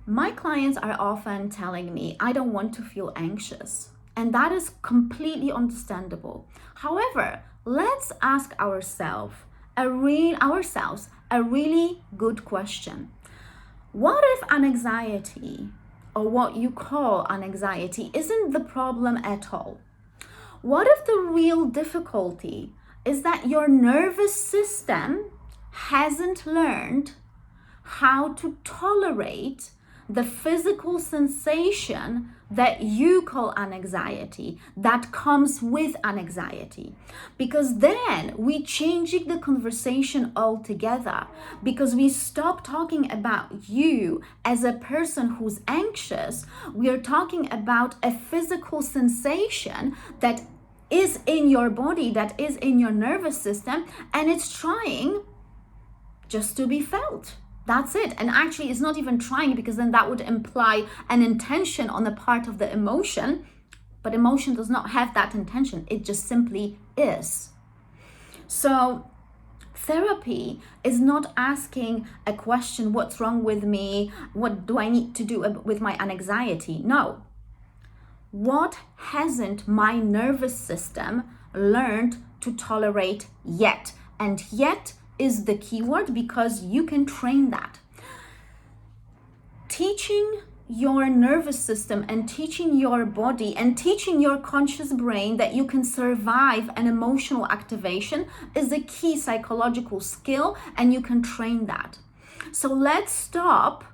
My clients are often telling me, I don't want to feel anxious. And that is completely understandable. However, let's ask ourselves a really good question. What if an anxiety, or what you call an anxiety, isn't the problem at all? What if the real difficulty is that your nervous system hasn't learned how to tolerate the physical sensation that you call an anxiety, that comes with an anxiety? Because then we changing the conversation altogether, because we stop talking about you as a person who's anxious. We are talking about a physical sensation that is in your body, that is in your nervous system, and it's trying just to be felt. That's it. And actually, it's not even trying, because then that would imply an intention on the part of the emotion. But emotion does not have that intention. It just simply is. So therapy is not asking a question, what's wrong with me? What do I need to do with my anxiety? No. What hasn't my nervous system learned to tolerate yet? And yet is the keyword, because you can train that. Teaching your nervous system and teaching your body and teaching your conscious brain that you can survive an emotional activation is a key psychological skill, and you can train that. So let's stop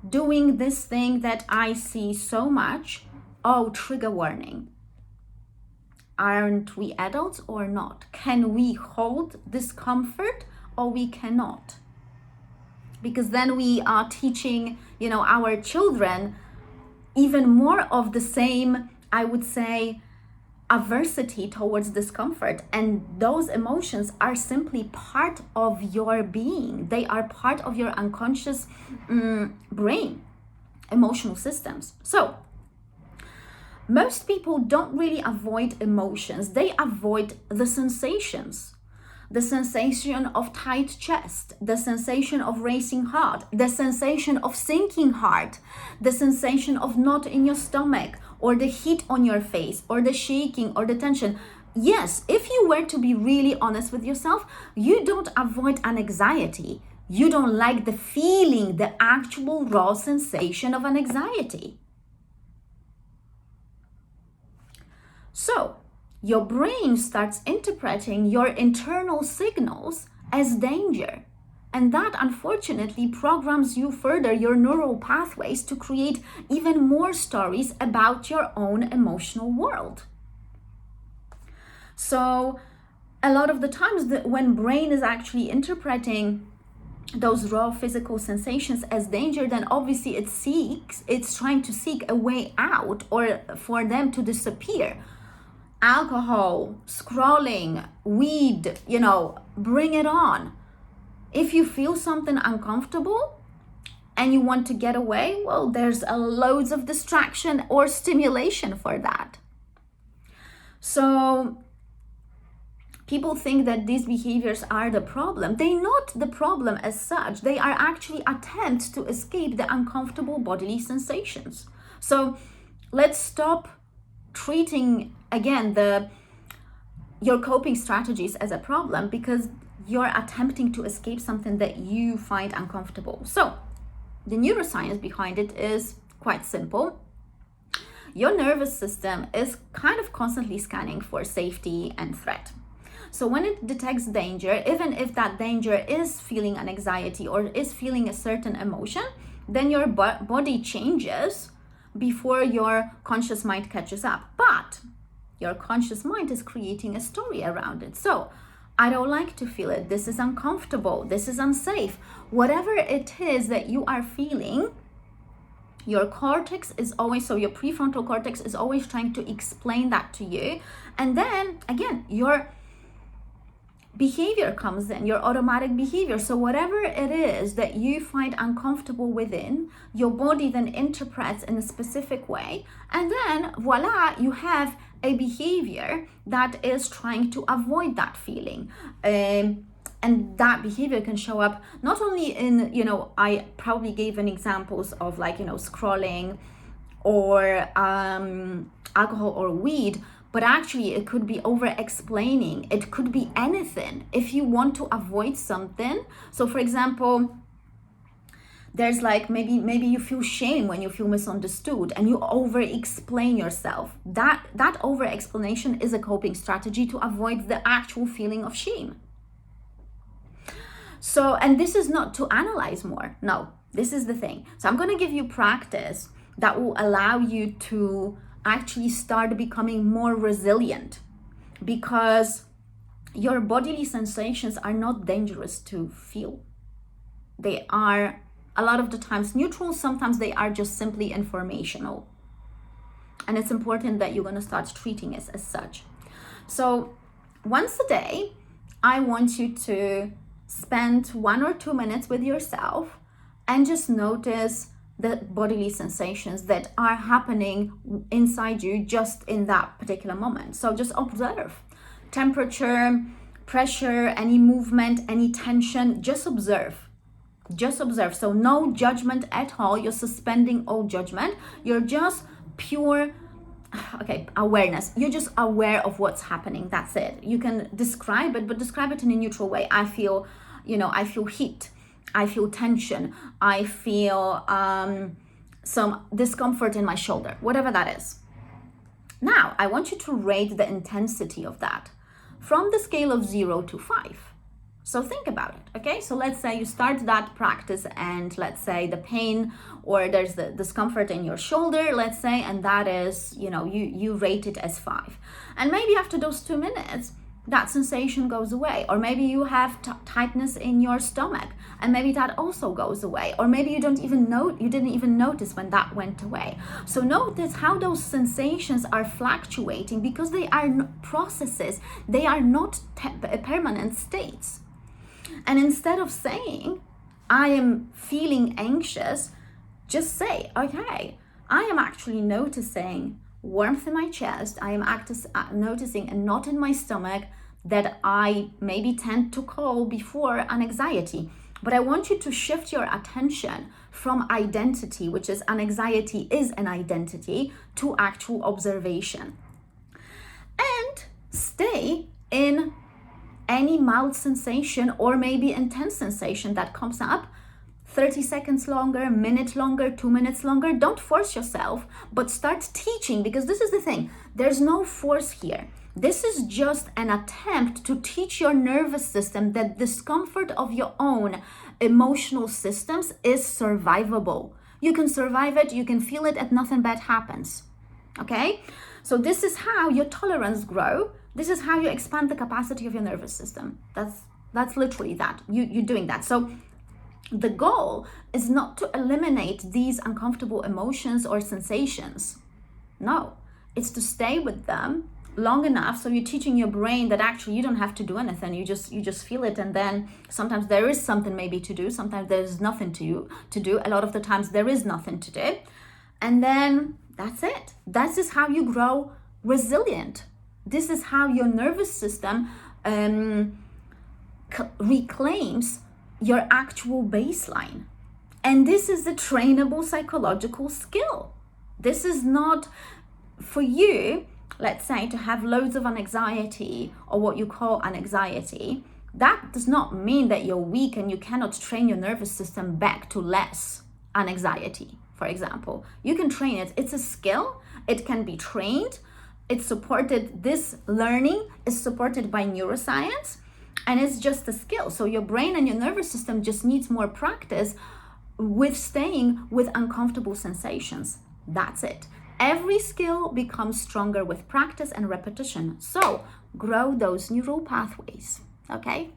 doing this thing that I see so much. Oh, trigger warning. Aren't we adults or not? Can we hold discomfort or we cannot? Because then we are teaching, our children even more of the same, I would say, aversity towards discomfort. And those emotions are simply part of your being. They are part of your unconscious brain, emotional systems. So most people don't really avoid emotions. They avoid the sensations. The sensation of tight chest, the sensation of racing heart, the sensation of sinking heart, the sensation of knot in your stomach, or the heat on your face, or the shaking, or the tension. Yes, if you were to be really honest with yourself, you don't avoid an anxiety. You don't like the feeling, the actual raw sensation of an anxiety. So, your brain starts interpreting your internal signals as danger. And that unfortunately programs you further, your neural pathways, to create even more stories about your own emotional world. So a lot of the times when brain is actually interpreting those raw physical sensations as danger, then obviously it's trying to seek a way out, or for them to disappear. Alcohol, scrolling, weed, bring it on. If you feel something uncomfortable and you want to get away, well, there's loads of distraction or stimulation for that. So people think that these behaviors are the problem. They're not the problem as such. They are actually attempts to escape the uncomfortable bodily sensations. So let's stop treating again your coping strategies as a problem, because you're attempting to escape something that you find uncomfortable. So the neuroscience behind it is quite simple. Your nervous system is kind of constantly scanning for safety and threat. So when it detects danger, even if that danger is feeling an anxiety or is feeling a certain emotion, then your body changes before your conscious mind catches up. But your conscious mind is creating a story around it. So I don't like to feel it. This is uncomfortable. This is unsafe. Whatever it is that you are feeling, your cortex is always, so your prefrontal cortex is always trying to explain that to you. And then again, your behavior comes in, your automatic behavior. So whatever it is that you find uncomfortable within, your body then interprets in a specific way. And then voila, you have a behavior that is trying to avoid that feeling. And that behavior can show up not only in, I probably gave an examples of like, scrolling or alcohol or weed, but actually it could be over explaining. It could be anything. If you want to avoid something, so for example, there's like maybe you feel shame when you feel misunderstood and you over explain yourself. That over explanation is a coping strategy to avoid the actual feeling of shame. So, and this is not to analyze more. No, this is the thing. So I'm going to give you practice that will allow you to actually start becoming more resilient, because your bodily sensations are not dangerous to feel. They are a lot of the times neutral. Sometimes they are just simply informational. And it's important that you're going to start treating it as such. So once a day, I want you to spend 1 or 2 minutes with yourself and just notice the bodily sensations that are happening inside you just in that particular moment. So just observe temperature, pressure, any movement, any tension. Just observe. So no judgment at all. You're suspending all judgment. You're just pure awareness. You're just aware of what's happening. That's it. You can describe it, but describe it in a neutral way. I feel heat. I feel tension. I feel some discomfort in my shoulder, whatever that is. Now, I want you to rate the intensity of that from the scale of 0 to 5. So think about it, okay? So let's say you start that practice and let's say the pain or there's the discomfort in your shoulder, let's say, and that is, you rate it as 5. And maybe after those 2 minutes, that sensation goes away. Or maybe you have tightness in your stomach and maybe that also goes away. Or maybe you didn't even notice when that went away. So notice how those sensations are fluctuating because they are processes. They are not permanent states. And instead of saying, I am feeling anxious, just say, okay, I am actually noticing warmth in my chest. I am noticing a knot in my stomach that I maybe tend to call before an anxiety. But I want you to shift your attention from identity, which is an anxiety is an identity, to actual observation. And stay in any mild sensation or maybe intense sensation that comes up 30 seconds longer, minute longer, 2 minutes longer. Don't force yourself, but start teaching, because this is the thing. There's no force here. This is just an attempt to teach your nervous system that discomfort of your own emotional systems is survivable. You can survive it, you can feel it, and nothing bad happens. Okay? So this is how your tolerance grows. This is how you expand the capacity of your nervous system. That's literally that. You're doing that. So the goal is not to eliminate these uncomfortable emotions or sensations. No, it's to stay with them long enough so you're teaching your brain that actually you don't have to do anything. You just feel it, and then sometimes there is something maybe to do. Sometimes there's nothing to do. A lot of the times there is nothing to do. And then that's it. This is how you grow resilient. This is how your nervous system reclaims your actual baseline. And this is a trainable psychological skill. This is not for you, let's say, to have loads of anxiety or what you call anxiety. That does not mean that you're weak and you cannot train your nervous system back to less anxiety, for example. You can train it. It's a skill. It can be trained. It's supported, this learning is supported by neuroscience, and it's just a skill. So your brain and your nervous system just needs more practice with staying with uncomfortable sensations. That's it. Every skill becomes stronger with practice and repetition. So grow those neural pathways, okay?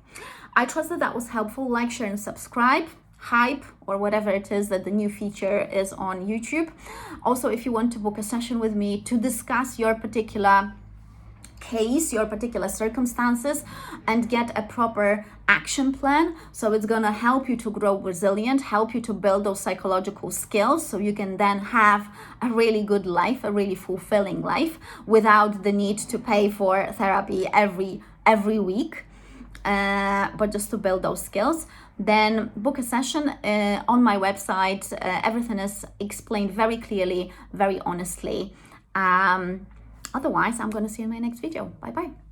I trust that was helpful. Like, share, and subscribe. Hype, or whatever it is that the new feature is on YouTube. Also, if you want to book a session with me to discuss your particular case, your particular circumstances, and get a proper action plan, so it's gonna help you to grow resilient, help you to build those psychological skills so you can then have a really good life, a really fulfilling life, without the need to pay for therapy every week. but just to build those skills, then book a session on my website. Everything is explained very clearly, very honestly. Otherwise, I'm going to see you in my next video. Bye bye.